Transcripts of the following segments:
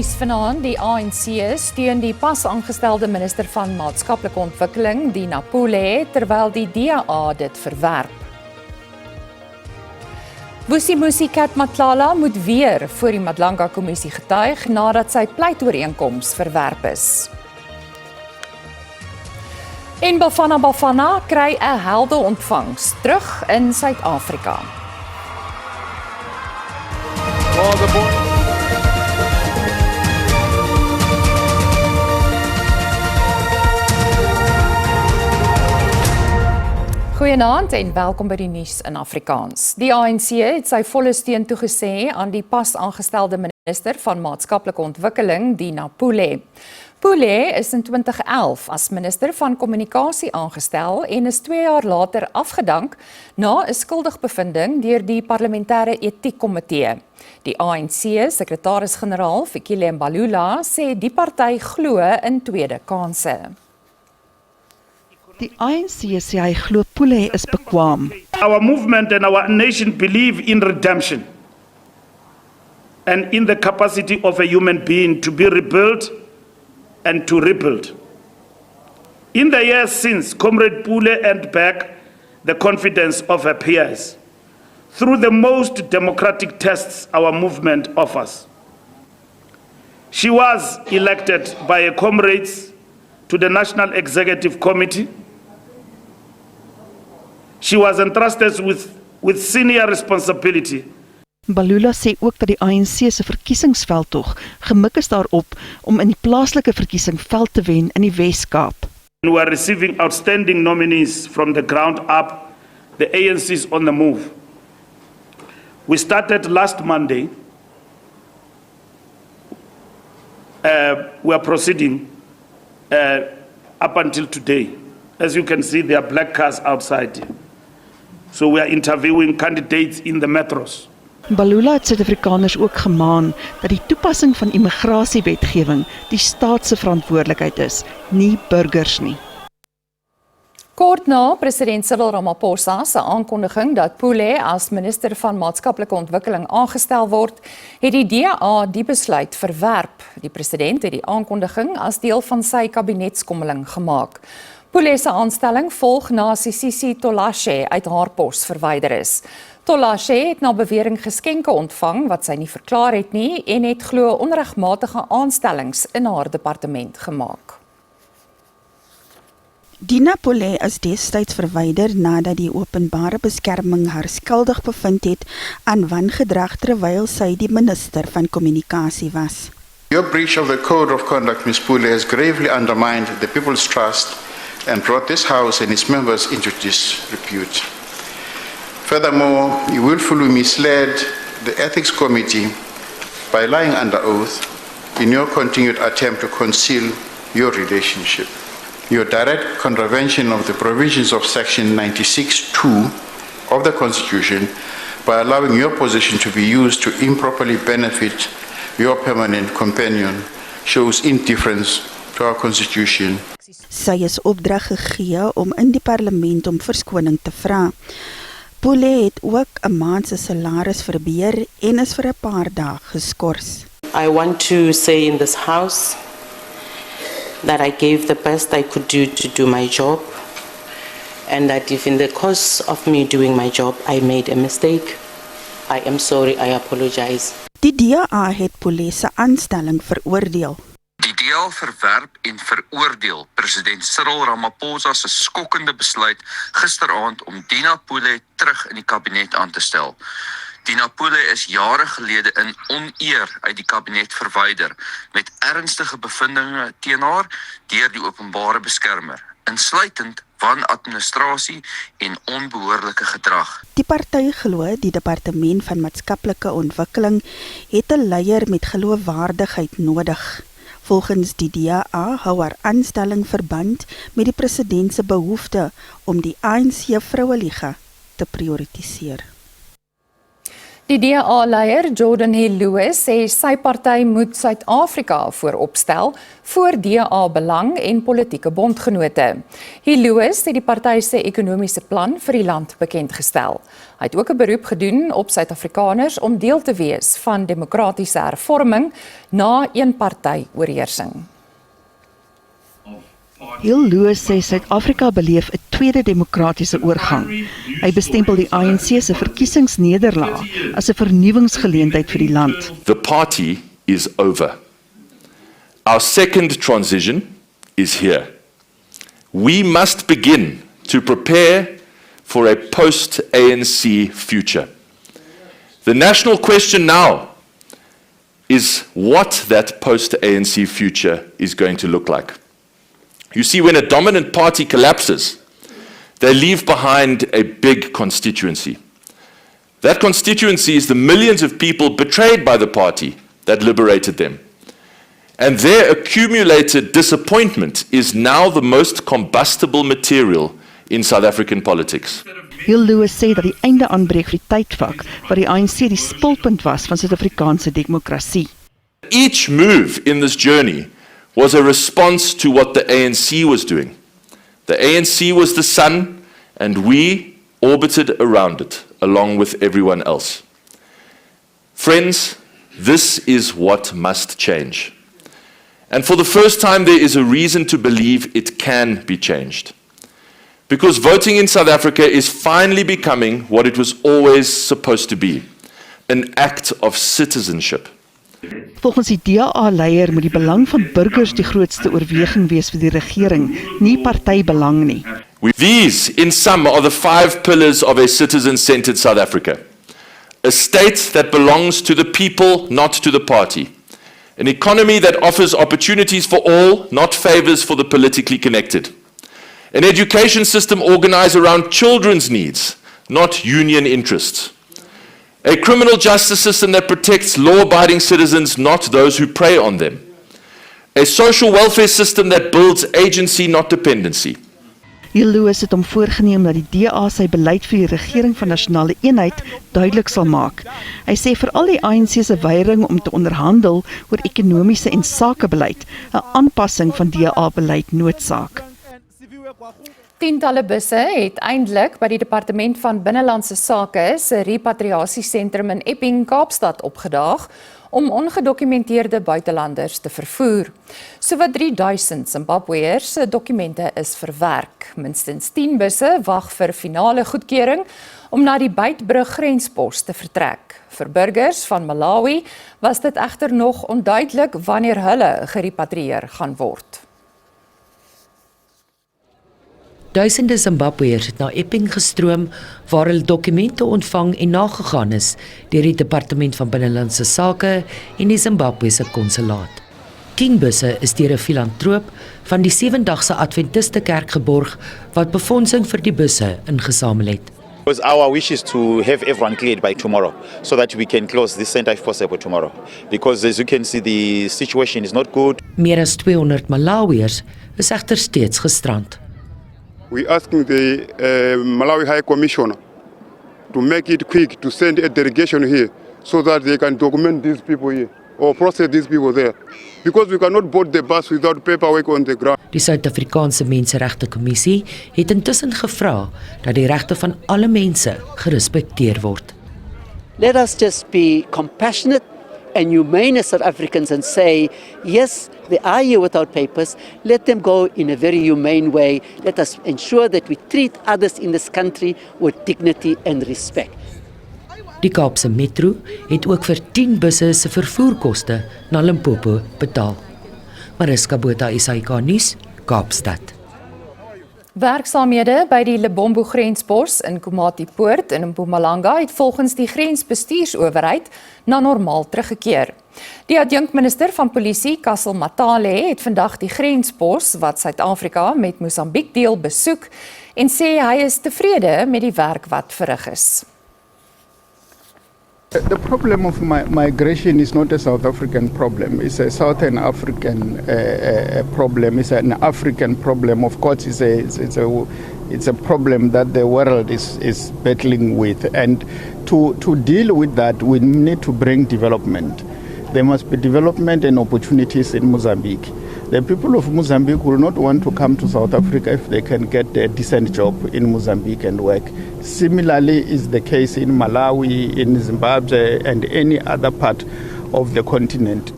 Nuus vanaand, die ANC steun die pas aangestelde minister van maatskaplike ontwikkeling, Dina Pule, terwyl die DA dit verwerp. Vusimusi Kat Matlala moet weer voor die Madlanga-kommissie getuig nadat sy pleitooreenkoms verwerp is. En Bafana Bafana kry 'n helde ontvangs terug in Suid-Afrika. Goeienaand en welkom by die nuus in Afrikaans. Die ANC het sy volle steun toegesê aan die pas aangestelde minister van maatskaplike ontwikkeling, Dina Pule. Pule is in 2011 as minister van kommunikasie aangestel en is 2 jaar later afgedank na 'n skuldigbevinding deur die parlementêre etiekkomitee. Die ANC sekretaris-generaal, Fikile Mbalula, sê die party glo in tweede kansse. Die ANC sê hy glo Pule is bekwaam. Our movement and our nation believe in redemption and in the capacity of a human being to be rebuilt and to rebuild. In the years since, Comrade Pule earned back the confidence of her peers through the most democratic tests our movement offers. She was elected by her comrades to the National Executive Committee. She was entrusted with senior responsibility. Mbalula sê ook dat die ANC se verkiesingsveldtog gemik is daarop om in die plaaslike verkiesing veld te wen in die Wes-Kaap. We are receiving outstanding nominees from the ground up. The ANC is on the move. We started last Monday. We are proceeding up until today. As you can see, there are black cars outside. So we are interviewing candidates in the metros. Mbalula het Suid-Afrikaners ook gemaan dat die toepassing van immigrasiewetgewing die staat se verantwoordelikheid is, nie burgers nie. Kort na president Cyril Ramaphosa se aankondiging dat Pule as minister van maatskaplike ontwikkeling aangestel word, het die DA die besluit verwerp. Die president het die aankondiging as deel van sy kabinetskommeling gemaak. Pule se aanstelling volg na Sisisi Tolashe uit haar pos verwyder is. Tolashe het na bewering geskenke ontvang wat sy nie verklaar het nie en het glo onregmatige aanstellings in haar departement gemaak. Dina Pule is destyds verwyder nadat die openbare beskerming haar skuldig bevind het aan wangedrag terwyl sy die minister van kommunikasie was. Your breach of the code of conduct, Ms. Pule, has gravely undermined the people's trust and brought this House and its members into disrepute. Furthermore, you willfully misled the Ethics Committee by lying under oath in your continued attempt to conceal your relationship. Your direct contravention of the provisions of Section 96(2) of the Constitution by allowing your position to be used to improperly benefit your permanent companion shows indifference to our Constitution. Sy is opdrag gegee om in die parlement om verskoning te vra. Pule het ook 'n maand se salaris verbeur en is vir 'n paar dae geskort. I want to say in this house that I gave the best I could do to do my job, and that if in the course of me doing my job I made a mistake, I am sorry, I apologize. Die DA het Pule se aanstelling veroordeel. Die DA verwerp en veroordeel president Cyril Ramaphosa se skokkende besluit gisteraand om Dina Pule terug in die kabinet aan te stel. Dina Pule is jare gelede in oneer uit die kabinet verwyder met ernstige bevindinge teen haar deur die openbare beskermer, insluitend wanadministrasie en onbehoorlike gedrag. Die party glo die departement van maatskaplike ontwikkeling het 'n leier met geloofwaardigheid nodig. Volgens die DA hou haar aanstelling verband met die president se behoefte om die ANC Vroueliga te prioritiseer. Die DA-leier Jordan Hill Lewis sê sy party moet Suid-Afrika vooropstel voor DA-belang en politieke bondgenote. Hill Lewis het die party se ekonomiese plan vir die land bekendgestel. Hy het ook 'n beroep gedoen op Suid-Afrikaners om deel te wees van demokratiese hervorming na eenparty-oorheersing. Hill Lewis sê Suid-Afrika beleef 'n tweede demokratiese oorgang. Hy bestempel die ANC se verkiesingsnederlaag as 'n vernuwingsgeleentheid vir die land. The party is over. Our second transition is here. We must begin to prepare for a post-ANC future. The national question now is what that post-ANC future is going to look like. You see, when a dominant party collapses, they leave behind a big constituency. That constituency is the millions of people betrayed by the party that liberated them. And their accumulated disappointment is now the most combustible material in South African politics. Hill Lewis sê dat die einde aanbreek vir die tydvak waar die ANC die spulpunt was van Suid-Afrikaanse demokrasie. Each move in this journey was a response to what the ANC was doing. The ANC was the sun, and we orbited around it, along with everyone else. Friends, this is what must change. And for the first time, there is a reason to believe it can be changed. Because voting in South Africa is finally becoming what it was always supposed to be, an act of citizenship. Volgens die DA-leier moet die belang van burgers die grootste oorweging wees vir die regering, nie partybelang nie. These, in sum, are the 5 pillars of a citizen-centered South Africa. A state that belongs to the people, not to the party. An economy that offers opportunities for all, not favors for the politically connected. An education system organized around children's needs, not union interests. A criminal justice system that protects law-abiding citizens, not those who prey on them. A social welfare system that builds agency, not dependency. Hill Lewis het hom voorgeneem dat die DA sy beleid vir die regering van nasionale eenheid duidelik sal maak. Hy sê veral die ANC se weiering om te onderhandel oor ekonomiese en sakebeleid, 'n aanpassing van DA-beleid noodsaak. Tientalle busse het eintlik by die Departement van Binnelandse Sake se repatriasiesentrum in Epping, Kaapstad opgedaag om ongedokumenteerde buitelanders te vervoer. Sowat 3000 Zimbabweërs se dokumente is verwerk. Minstens 10 busse wag vir finale goedkeuring om na die Beitbrug grenspos te vertrek. Vir burgers van Malawi was dit egter nog onduidelik wanneer hulle gerepatrieer gaan word. Duisende Zimbabweërs het na Epping gestroom waar hulle dokumente ontvang en nagegaan is deur die Departement van Binnelandse Sake en die Zimbabwese konsulaat. 10 busse is deur 'n filantroop van die 7-dagse Adventiste Kerk geborg wat befondsing vir die busse ingesamel het. Because our wish is to have everyone cleared by tomorrow so that we can close this center if possible tomorrow. Because as you can see, the situation is not good. Meer as 200 Malawiërs is egter steeds gestrand. We're asking the Malawi High Commissioner to make it quick to send a delegation here so that they can document these people here or process these people there. Because we cannot board the bus without paperwork on the ground. Die Suid-Afrikaanse Menseregte Kommissie het intussen gevra dat die regte van alle mense gerespekteer word. Let us just be compassionate and humane as South Africans and say, yes, they are here without papers. Let them go in a very humane way. Let us ensure that we treat others in this country with dignity and respect. Die Kaapse Metro het ook vir 10 busse se vervoerkoste na Limpopo betaal. Mariska Botha, SAK nuus, Kaapstad. Werksaamhede by die Lebombo grenspos in Komatipoort in Mpumalanga het volgens die grensbestuursowerheid na normaal teruggekeer. Die adjunkminister van polisie, Kassel Matale, het vandag die grenspos wat Suid-Afrika met Mosambiek deel besoek en sê hy is tevrede met die werk wat verrig is. The problem of migration is not a South African problem. It's a Southern African problem. It's an African problem. Of course, it's a It's a problem that the world is battling with. And to deal with that, we need to bring development. There must be development and opportunities in Mozambique. The people of Mozambique will not want to come to South Africa if they can get a decent job in Mozambique and work. Similarly is the case in Malawi, in Zimbabwe and any other part of the continent.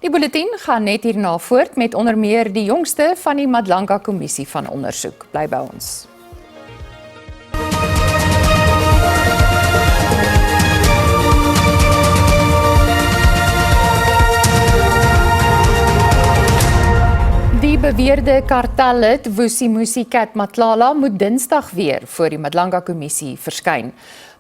Die bulletin gaan net hierna voort met onder meer die jongste van die Madlanga Kommissie van ondersoek. Bly by ons. Die beweerde kartellid Vusimusi Cat Matlala moet Dinsdag weer voor die Madlanga Kommissie verskyn.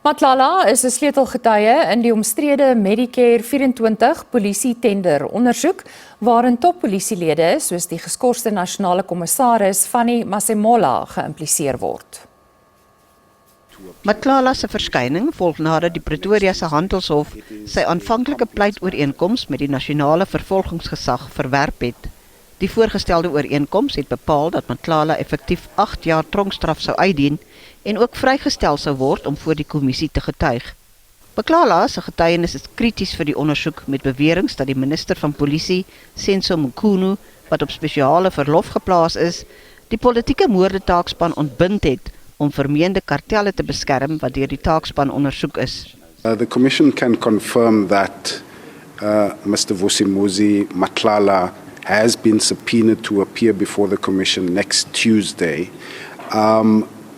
Matlala is 'n sleutelgetuie in die omstrede Medicare 24 polisie-tender ondersoek waarin toppolisielede soos die geskorste nasionale kommissaris Fanny Masemola geïmpliseer word. Matlala se verskyning volg nadat die Pretoria se Handelshof sy aanvanklike pleitooreenkoms met die nasionale vervolgingsgesag verwerp het. Die voorgestelde ooreenkoms het bepaal dat Matlala effektief 8 jaar tronkstraf sou uitdien en ook vrygestel sou word om voor die kommissie te getuig. Matlala se getuienis is krities vir die ondersoek met beweringe dat die minister van polisie, Senzo Mkhunu, wat op spesiale verlof geplaas is, die politieke moordetaakspan ontbind het om vermeende kartelle te beskerm wat deur die taakspan ondersoek is. The commission can confirm that Mr. Vusimusi Matlala has been subpoenaed to appear before the commission next Tuesday.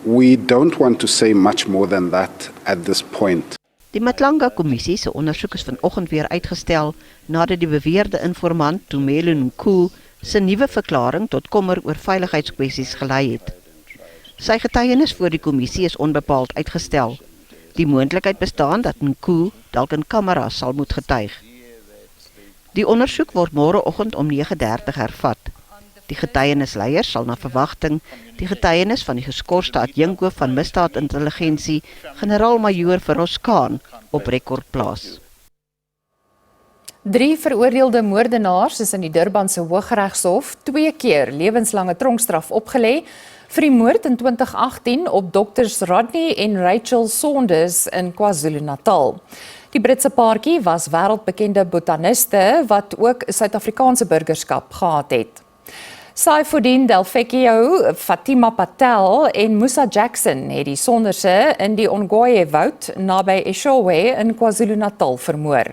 We don't want to say much more than that at this point. Die Madlanga Kommissie se ondersoek is vanoggend weer uitgestel nadat die beweerde informant Tumelo Nku se nuwe verklaring tot kommer oor veiligheidskwessies gelei het. Sy getuienis voor die kommissie is onbepaald uitgestel. Die moontlikheid bestaan dat Nku dalk in kamera sal moet getuig. Die ondersoek word môreoggend om 9:30 hervat. Die getuienisleiers sal na verwagting die getuienis van die geskorste adjunkhoof van misdaadintelligensie, generaal-majoor Feroz Khan, op rekord plaas. 3 veroordeelde moordenaars is in die Durbanse Hooggeregshof 2 keer lewenslange tronkstraf opgelê vir die moord in 2018 op dokters Rodney en Rachel Saunders in KwaZulu-Natal. Die Britse paartjie was wêreldbekende botaniste wat ook Suid-Afrikaanse burgerskap gehad het. Saifuddin Delvecchio, Fatima Patel en Musa Jackson het die Saunderse in die Ongoye-woud naby Eshowe in KwaZulu-Natal vermoor.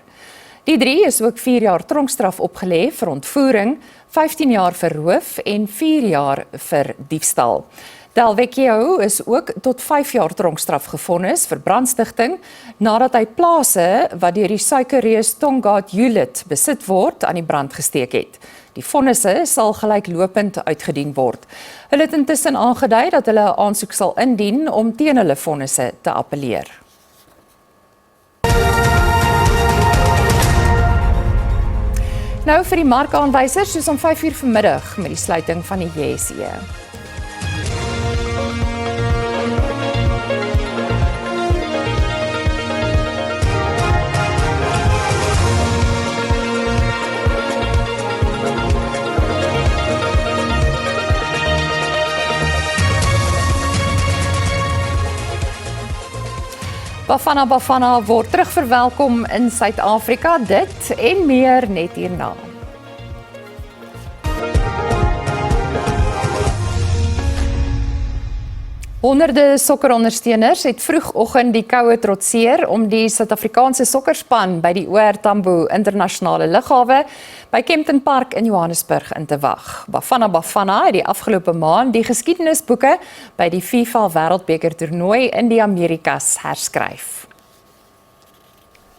Die 3 is ook 4 jaar tronkstraf opgelê vir ontvoering, 15 jaar vir roof en 4 jaar vir diefstal. Delvecchio is ook tot 5 jaar tronkstraf gevonnis vir brandstigting nadat hy plase wat deur die suikerreus Tongaat Hewlett besit word aan die brand gesteek het. Die vonnisse sal gelyklopend uitgedien word. Hulle het intussen aangedui dat hulle 'n aansoek sal indien om teen hulle vonnisse te appeleer. Nou vir die markaanwysers soos om 5 uur vanmiddag met die sluiting van die JSE. Bafana Bafana word terugverwelkom in Suid-Afrika, dit en meer net hierna. Honderde sokkerondersteuners het vroegoggend die koue trotseer om die Suid-Afrikaanse sokkerspan by die OR Tambo internasionale lughawe by Kempton Park in Johannesburg in te wag. Bafana Bafana het die afgelope maand die geskiedenisboeke by die FIFA Wêreldbeker toernooi in die Amerikas herskryf.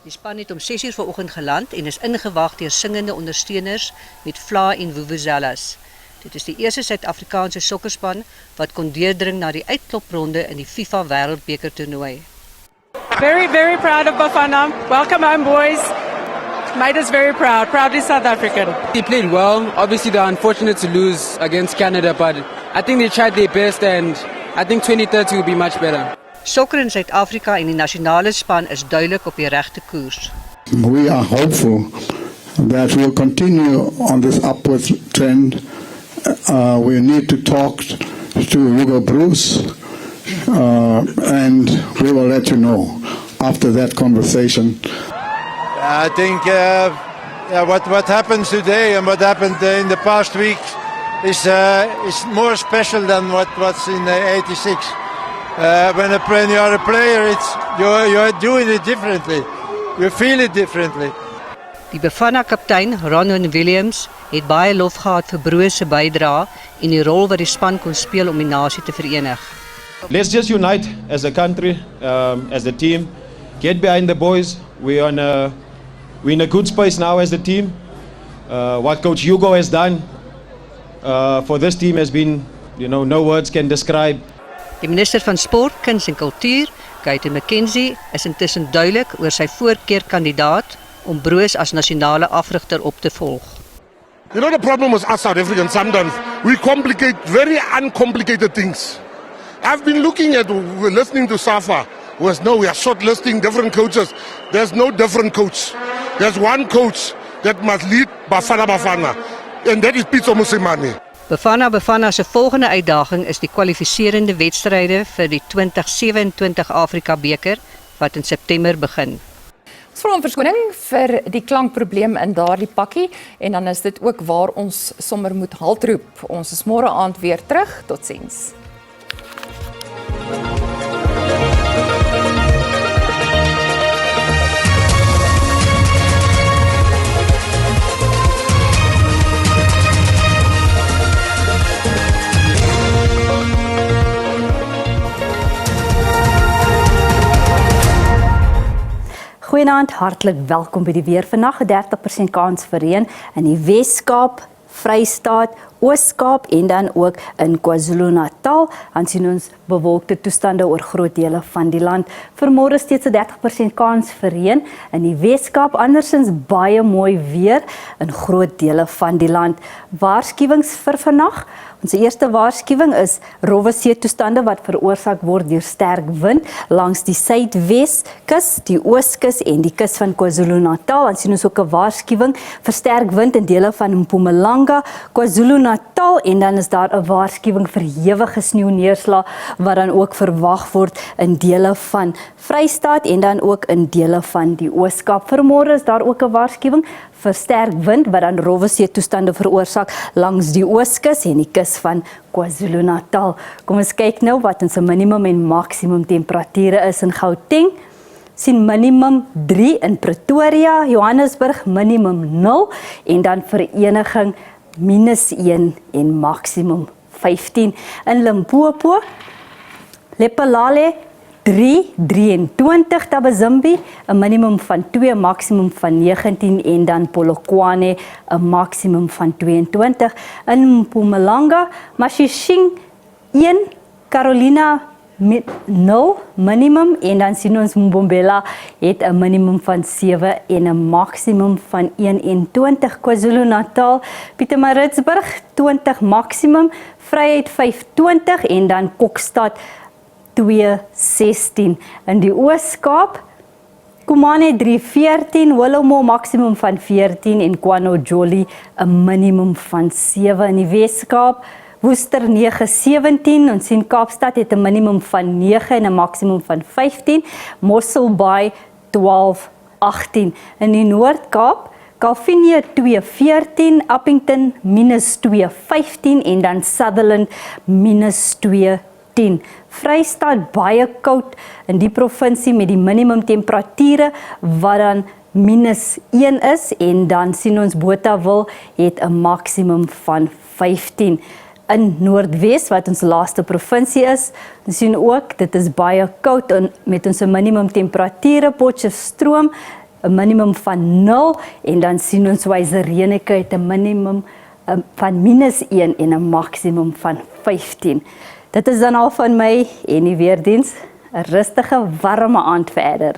Die span het om 6 uur vanoggend geland en is ingewag deur singende ondersteuners met vla en vuvuzelas. Dit is die eerste Suid-Afrikaanse sokkerspan wat kon deurdring na die uitklopronde in die FIFA Wêreldbeker toernooi. Very proud of Bafana. Welcome home, boys. Made us very proud. Proudly South African. They played well. Obviously, they're unfortunate to lose against Canada, but I think they tried their best and I think 2030 will be much better. Sokker in Suid-Afrika en die nasionale span is duidelik op die regte koers. We are hopeful that we'll continue on this upward trend. We need to talk to Hugo Broos, and we will let you know after that conversation. I think what happens today and what happened in the past week is more special than what's in '86. When you are a player, you're doing it differently. You feel it differently. Die Bafana-kaptein Ronwen Williams het baie lof gehad vir Broos se bydrae en die rol wat die span kon speel om die nasie te verenig. Let's just unite as a country, as a team. Get behind the boys. We're in a good space now as a team. What Coach Hugo has done for this team has been, no words can describe. Die minister van Sport, Kuns en Kultuur, Katie McKenzie, is intussen duidelik oor sy voorkeurkandidaat om Broos as nasionale afrigter op te volg. You know the problem with us South Africans, sometimes we complicate very uncomplicated things. I've been listening to SAFA, we are shortlisting different coaches. There's no different coach. There's one coach that must lead Bafana, and that is Pitso Mosimane. Bafana se volgende uitdaging is die kwalifiserende wedstryde vir die 2027 Afrika beker wat in September begin. Ons vra om verskoning vir die klankprobleem in daardie pakkie en dan is dit ook waar ons sommer moet halt roep. Ons is môre aand weer terug. Totsiens. Goeienaand, hartlik welkom by die weer. Vandag 'n 30% kans vir reën in die Wes-Kaap, Vrystaat, Oos-Kaap en dan ook in KwaZulu-Natal. Dan sien ons bewolkte toestande oor groot dele van die land. Vir môre steeds 'n 30% kans vir reën in die Wes-Kaap, andersins baie mooi weer in groot dele van die land. Waarskuwings vir vandag. Ons eerste waarskuwing is rowwe see toestande wat veroorsaak word deur sterk wind langs die Suidweskus, die Ooskus en die kus van KwaZulu-Natal. Dan sien ons ook 'n waarskuwing vir sterk wind in dele van Mpumalanga, KwaZulu-Natal en dan is daar 'n waarskuwing vir hewige sneeuneerslag wat dan ook verwag word in dele van Vrystaat en dan ook in dele van die Oos-Kaap. Vanmôre is daar ook 'n waarskuwing vir sterk wind wat dan rowwe see toestande veroorsaak langs die Ooskus en die kus van KwaZulu-Natal. Kom ons kyk nou wat ons minimum en maksimum temperature is in Gauteng. Sien minimum 3 in Pretoria, Johannesburg minimum 0 en dan Vereniging -1 en maksimum 15 in Limpopo. Lephalale 23 Tabazimbi, 'n minimum van 2, maksimum van 19 en dan Polokwane 'n maksimum van 22 in Mpumalanga, Mashishing 1, Carolina 0 minimum en dan sien ons Mbombela het 'n minimum van 7 en 'n maksimum van 21. KwaZulu-Natal, Pietermaritzburg 20 maksimum, Vryheid 25 en dan Kokstad 2:16 in die Oos-Kaap. Kumane 3:14, Willowmore maksimum van 14 en KwaNodjoli 'n minimum van 7 in die Wes-Kaap. Woester 9:17, ons sien Kaapstad het 'n minimum van 9 en 'n maksimum van 15. Mossel Bay 12:18 in die Noord-Kaap. Calvinia 2:14, Appington -2:15 en dan Sutherland -2:10. Vrystaat baie koud in die provinsie met die minimum temperature wat dan -1 is en dan sien ons Botawil het 'n maksimum van 15. In Noordwes wat ons laaste provinsie is, ons sien ook dit is baie koud met ons minimum temperature, Potchefstroom 'n minimum van 0 en dan sien ons Wyserenike het 'n minimum van -1 en 'n maksimum van 15. Dit is dan al van my en die weerdiens. 'n rustige, warme aand verder.